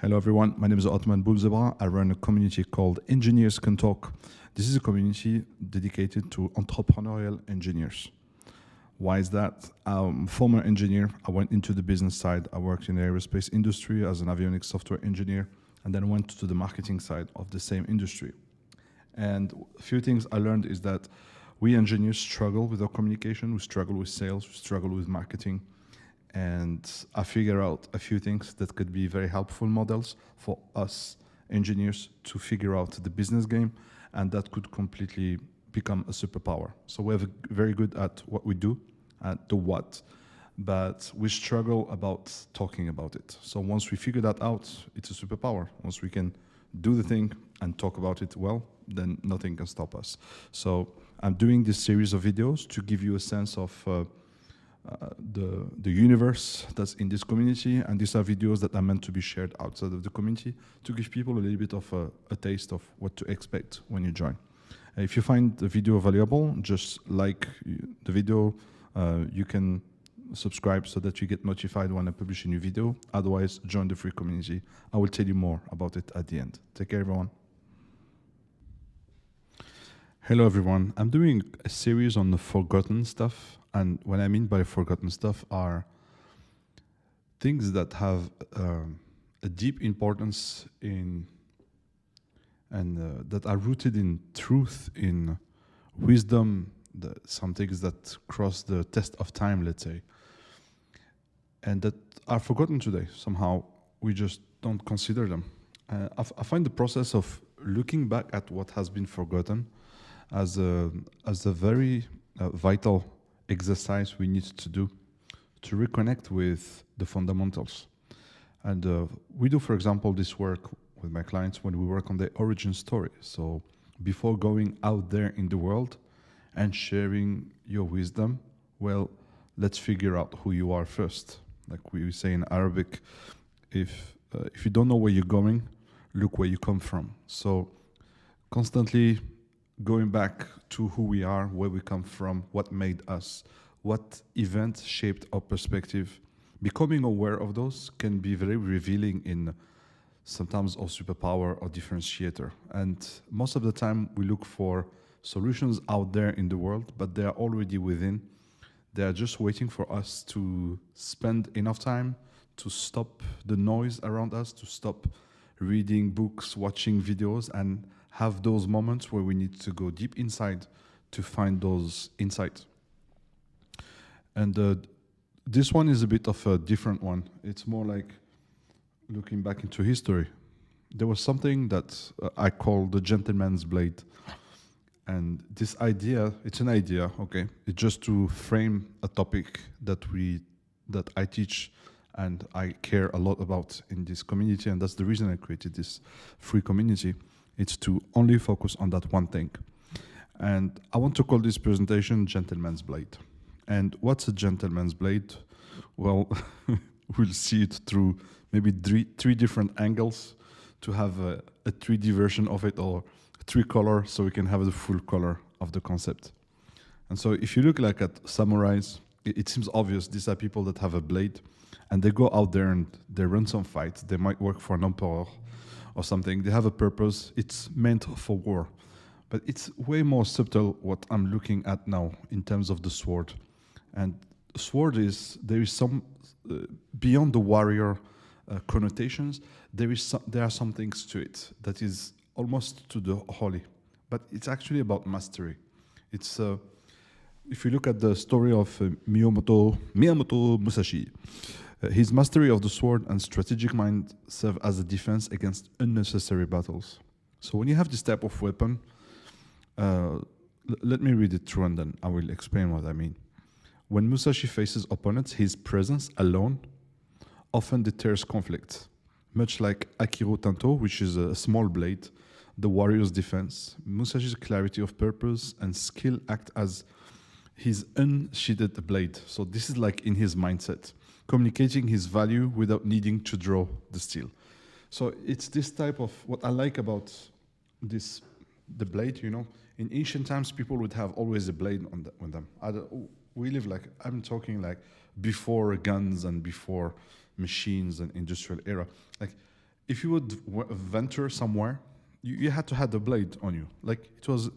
Hello everyone, my name is Otman Boulzebra. I run a community called Engineers Can Talk. This is a community dedicated to entrepreneurial engineers. Why is that? I'm a former engineer. I went into the business side. I worked in the aerospace industry as an avionics software engineer, and then went to the marketing side of the same industry. And a few things I learned is that we engineers struggle with our communication, we struggle with sales, we struggle with marketing. And I figure out a few things that could be very helpful models for us engineers to figure out the business game, and that could completely become a superpower. So we're very good at what we do, at the what, but we struggle about talking about it. So once we figure that out, it's a superpower. Once we can do the thing and talk about it well, then nothing can stop us. So I'm doing this series of videos to give you a sense of the universe that's in this community, and these are videos that are meant to be shared outside of the community to give people a little bit of a taste of what to expect when you join. If you find the video valuable, just like the video, you can subscribe so that you get notified when I publish a new video. Otherwise, join the free community. I will tell you more about it at the end. Take care, everyone. Hello, everyone. I'm doing a series on the forgotten stuff. And what I mean by forgotten stuff are things that have a deep importance in and that are rooted in truth, in wisdom, some things that cross the test of time, let's say, and that are forgotten today. Somehow we just don't consider them. I find the process of looking back at what has been forgotten as a very vital exercise we need to do to reconnect with the fundamentals. And we do, for example, this work with my clients when we work on the origin story. So before going out there in the world and sharing your wisdom, well, let's figure out who you are first. Like we say in Arabic, if you don't know where you're going, look where you come from. So constantly going back to who we are, where we come from, what made us, what events shaped our perspective. Becoming aware of those can be very revealing in sometimes our superpower or differentiator. And most of the time we look for solutions out there in the world, but they are already within. They are just waiting for us to spend enough time to stop the noise around us, to stop reading books, watching videos, and have those moments where we need to go deep inside to find those insights. And this one is a bit of a different one. It's more like looking back into history. There was something that I call the gentleman's blade. And this idea, it's an idea, okay? It's just to frame a topic that I teach and I care a lot about in this community, and that's the reason I created this free community. It's to only focus on that one thing. And I want to call this presentation Gentleman's Blade. And what's a gentleman's blade? Well, we'll see it through maybe three different angles to have a 3D version of it, or 3 color, so we can have the full color of the concept. And so if you look like at samurais, it seems obvious these are people that have a blade and they go out there and they run some fights. They might work for an emperor or something. They have a purpose. It's meant for war. But it's way more subtle what I'm looking at now in terms of the sword. And sword there is some, beyond the warrior connotations, there are some things to it that is almost to the holy. But it's actually about mastery. It's if you look at the story of Miyamoto Musashi, his mastery of the sword and strategic mind serve as a defense against unnecessary battles. So when you have this type of weapon, let me read it through and then I will explain what I mean. When Musashi faces opponents, his presence alone often deters conflict. Much like Akiro Tanto, which is a small blade, the warrior's defense, Musashi's clarity of purpose and skill act as his unsheathed blade. So this is like in his mindset, communicating his value without needing to draw the steel. So it's this type of, what I like about the blade, you know, in ancient times, people would have always a blade on them. We live like, I'm talking like before guns and before machines and industrial era. Like if you would venture somewhere, you had to have the blade on you. Like it was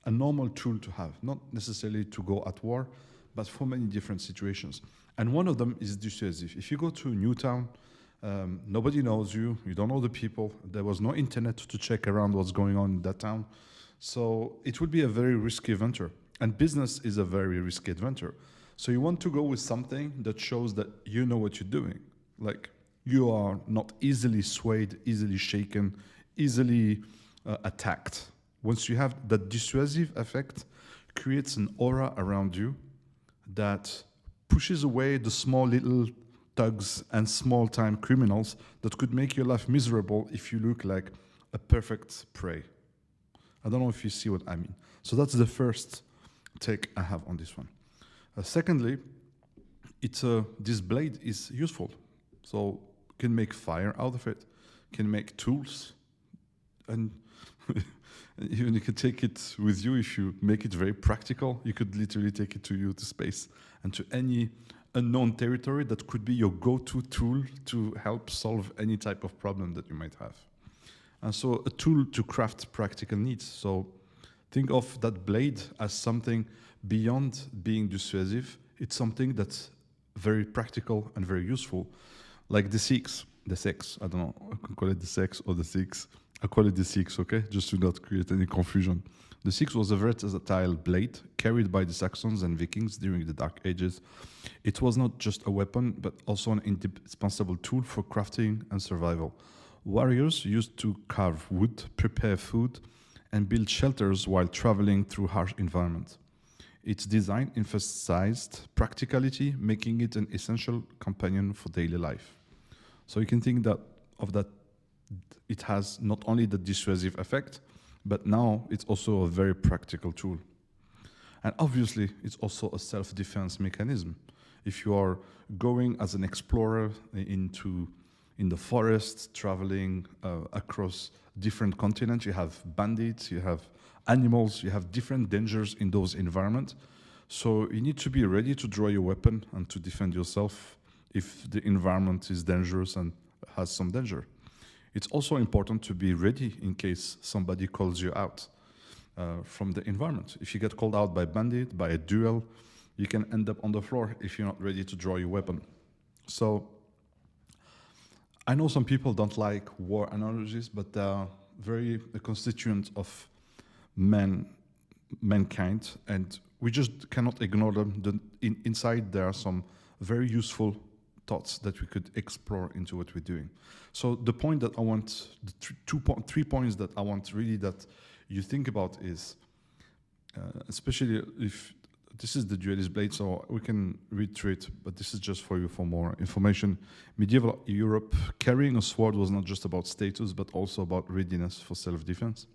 a normal tool to have, not necessarily to go at war, but for many different situations. And one of them is dissuasive. If you go to a new town, nobody knows you, you don't know the people, there was no internet to check around what's going on in that town. So it would be a very risky venture. And business is a very risky adventure. So you want to go with something that shows that you know what you're doing. Like you are not easily swayed, easily shaken, easily attacked. Once you have that dissuasive effect, creates an aura around you that pushes away the small little thugs and small time criminals that could make your life miserable if you look like a perfect prey. I don't know if you see what I mean. So that's the first take I have on this one. Secondly, this blade is useful. So you can make fire out of it, can make tools, and even you can take it with you if you make it very practical. You could literally take it to space and to any unknown territory that could be your go-to tool to help solve any type of problem that you might have. And so a tool to craft practical needs. So think of that blade as something beyond being dissuasive. It's something that's very practical and very useful, like the six, I don't know, I can call it the sex or the six. I call it the six, okay? Just to not create any confusion. The six was a versatile blade carried by the Saxons and Vikings during the Dark Ages. It was not just a weapon, but also an indispensable tool for crafting and survival. Warriors used to carve wood, prepare food, and build shelters while traveling through harsh environments. Its design emphasized practicality, making it an essential companion for daily life. So you can think of that it has not only the dissuasive effect, but now it's also a very practical tool. And obviously, it's also a self-defense mechanism. If you are going as an explorer in the forest, traveling across different continents, you have bandits, you have animals, you have different dangers in those environments. So you need to be ready to draw your weapon and to defend yourself if the environment is dangerous and has some danger. It's also important to be ready in case somebody calls you out from the environment. If you get called out by a bandit, by a duel, you can end up on the floor if you're not ready to draw your weapon. So I know some people don't like war analogies, but they are very a constituent of mankind, and we just cannot ignore them. Inside there are some very useful thoughts that we could explore into what we're doing. So the point that I want, the 3 points that I want really that you think about is, especially if this is the duelist blade, so we can read through it, but this is just for you for more information. Medieval Europe, carrying a sword was not just about status, but also about readiness for self-defense.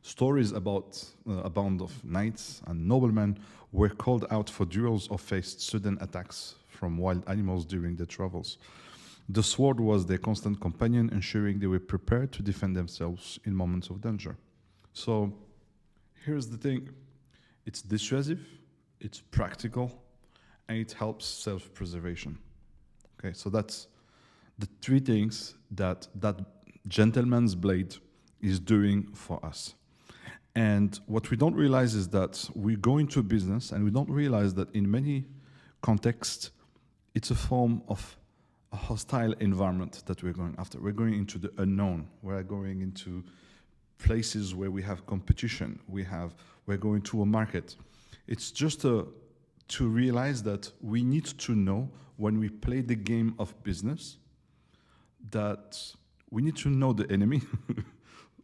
Stories about a band of knights and noblemen were called out for duels or faced sudden attacks from wild animals during their travels. The sword was their constant companion, ensuring they were prepared to defend themselves in moments of danger. So here's the thing. It's dissuasive, it's practical, and it helps self-preservation. Okay, so that's the 3 things that gentleman's blade is doing for us. And what we don't realize is that we go into business and we don't realize that in many contexts, it's a form of a hostile environment that we're going after. We're going into the unknown. We're going into places where we have competition. We're going to a market. It's just to realize that we need to know when we play the game of business that we need to know the enemy.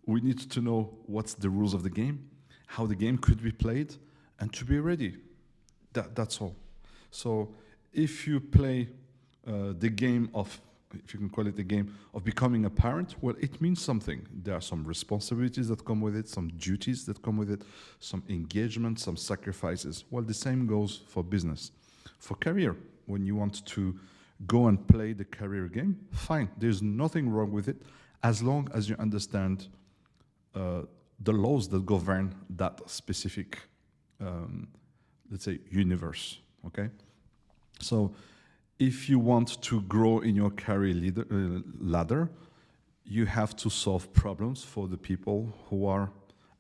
We need to know what's the rules of the game, how the game could be played, and to be ready. That's all. So if you play the game of, if you can call it the game of becoming a parent, well, it means something. There are some responsibilities that come with it, some duties that come with it, some engagement, some sacrifices. Well, the same goes for business. For career, when you want to go and play the career game, fine. There's nothing wrong with it as long as you understand the laws that govern that specific, let's say, universe, okay? So if you want to grow in your career ladder, you have to solve problems for the people who are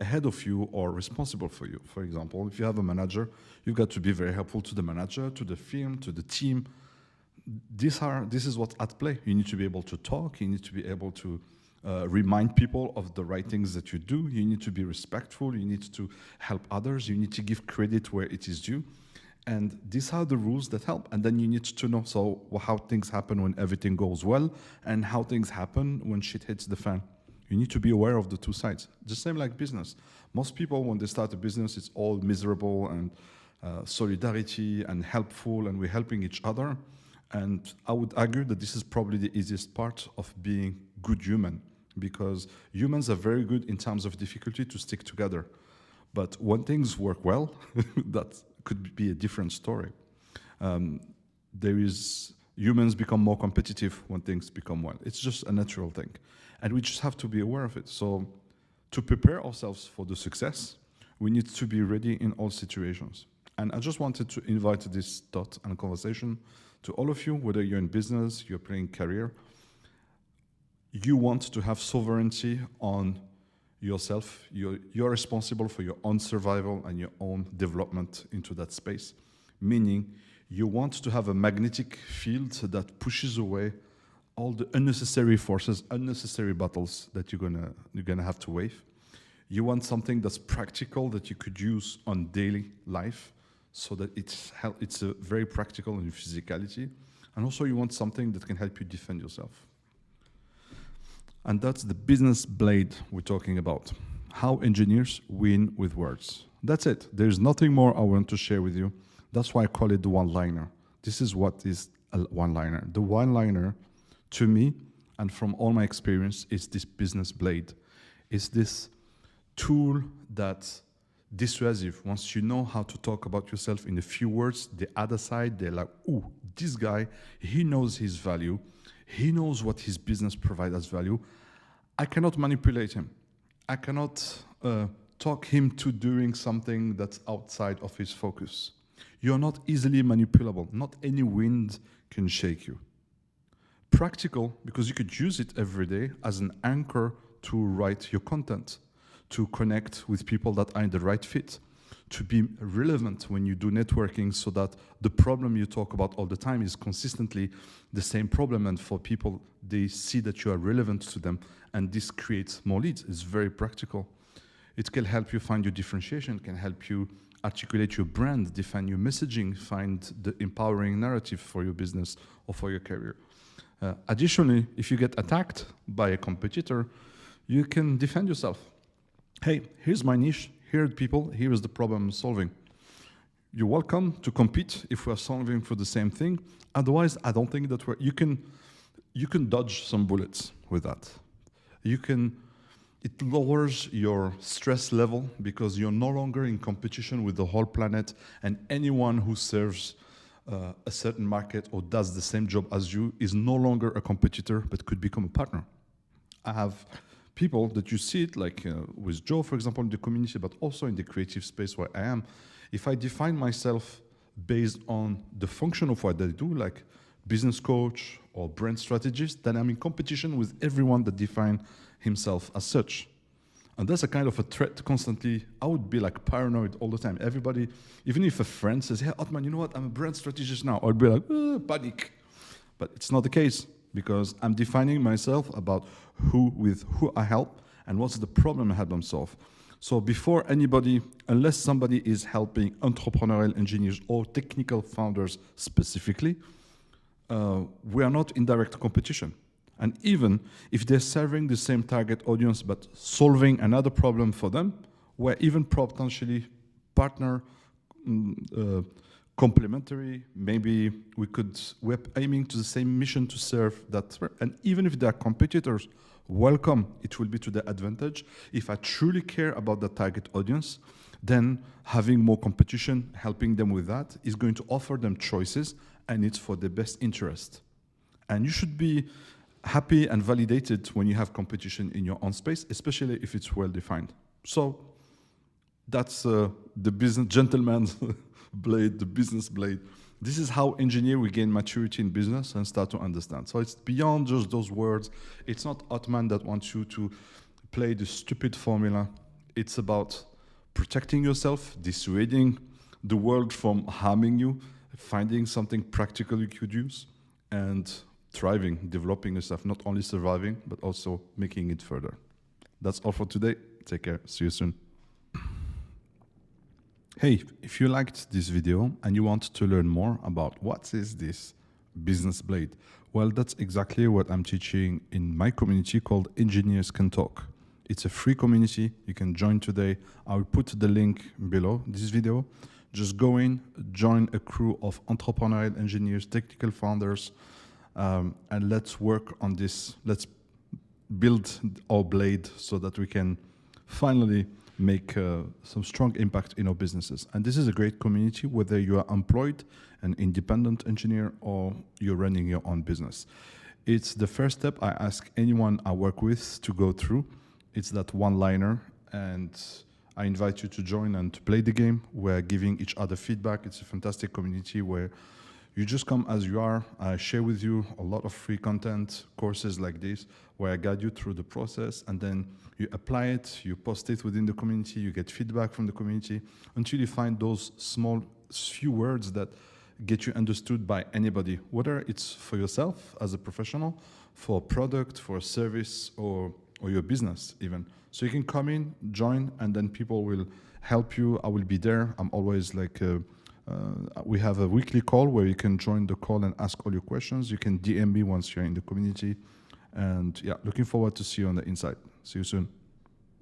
ahead of you or responsible for you. For example, if you have a manager, you've got to be very helpful to the manager, to the firm, to the team. This is what's at play. You need to be able to talk. You need to be able to remind people of the right things that you do. You need to be respectful. You need to help others. You need to give credit where it is due. And these are the rules that help. And then you need to know how things happen when everything goes well and how things happen when shit hits the fan. You need to be aware of the two sides. The same like business. Most people, when they start a business, it's all miserable and solidarity and helpful, and we're helping each other. And I would argue that this is probably the easiest part of being good human, because humans are very good in times of difficulty to stick together. But when things work well, that could be a different story. Humans become more competitive when things become well. It's just a natural thing. And we just have to be aware of it. So to prepare ourselves for the success, we need to be ready in all situations. And I just wanted to invite this thought and conversation to all of you, whether you're in business, you're playing career. You want to have sovereignty on yourself. You're responsible for your own survival and your own development into that space. Meaning, you want to have a magnetic field that pushes away all the unnecessary forces, unnecessary battles that you're gonna have to wave. You want something that's practical that you could use on daily life, so that it's very practical in physicality. And also you want something that can help you defend yourself. And that's the business blade we're talking about. How engineers win with words. That's it. There's nothing more I want to share with you. That's why I call it the one-liner. This is what is a one-liner. The one-liner, to me, and from all my experience, is this business blade. It's this tool that's dissuasive. Once you know how to talk about yourself in a few words, the other side, they're like, ooh, this guy, he knows his value. He knows what his business provides as value. I cannot manipulate him. I cannot talk him to doing something that's outside of his focus. You're not easily manipulable. Not any wind can shake you. Practical, because you could use it every day as an anchor to write your content, to connect with people that are in the right fit, to be relevant when you do networking, so that the problem you talk about all the time is consistently the same problem, and for people, they see that you are relevant to them, and this creates more leads. It's very practical. It can help you find your differentiation, can help you articulate your brand, define your messaging, find the empowering narrative for your business or for your career. Additionally, if you get attacked by a competitor, you can defend yourself. Hey, here's my niche, here are the people, here is the problem I'm solving. You're welcome to compete if we're solving for the same thing. Otherwise, I don't think that you can dodge some bullets with that. It lowers your stress level because you're no longer in competition with the whole planet, and anyone who serves a certain market or does the same job as you is no longer a competitor, but could become a partner. I have people that you see it, like with Joe, for example, in the community, but also in the creative space where I am. If I define myself based on the function of what I do, like business coach or brand strategist, then I'm in competition with everyone that define himself as such. And that's a kind of a threat constantly. I would be like paranoid all the time. Everybody, even if a friend says, hey, Otman, you know what? I'm a brand strategist now. I'd be like, panic. But it's not the case, because I'm defining myself about who I help and what's the problem I help them solve. So before anybody, unless somebody is helping entrepreneurial engineers or technical founders specifically, we are not in direct competition. And even if they're serving the same target audience but solving another problem for them, we're even potentially partner, complementary. Maybe we're aiming to the same mission to serve that. And even if they're competitors, welcome. It will be to their advantage. If I truly care about the target audience, then having more competition, helping them with that, is going to offer them choices, and it's for their best interest. And you should be happy and validated when you have competition in your own space, especially if it's well defined. So that's the business gentleman's blade, the business blade this is how engineer will gain maturity in business and start to understand. So it's beyond just those words. It's not Otman that wants you to play the stupid formula. It's about protecting yourself, dissuading the world from harming you, finding something practical you could use, and thriving, developing yourself, not only surviving, but also making it further. That's all for today. Take care. See you soon. Hey, if you liked this video and you want to learn more about what is this business blade, well, that's exactly what I'm teaching in my community called Engineers Can Talk. It's a free community. You can join today. I will put the link below this video. Just go in, join a crew of entrepreneurial engineers, technical founders, and let's work on this. Let's build our blade so that we can finally make some strong impact in our businesses. And this is a great community, whether you are employed, an independent engineer, or you're running your own business. It's the first step I ask anyone I work with to go through. It's that one-liner, and I invite you to join and to play the game. We're giving each other feedback. It's a fantastic community where you just come as you are. I share with you a lot of free content, courses like this, where I guide you through the process, and then you apply it, you post it within the community, you get feedback from the community, until you find those small few words that get you understood by anybody, whether it's for yourself as a professional, for a product, for a service, or your business even. So you can come in, join, and then people will help you. I will be there. I'm always like, we have a weekly call where you can join the call and ask all your questions. You can DM me once you're in the community. And yeah, looking forward to see you on the inside. See you soon.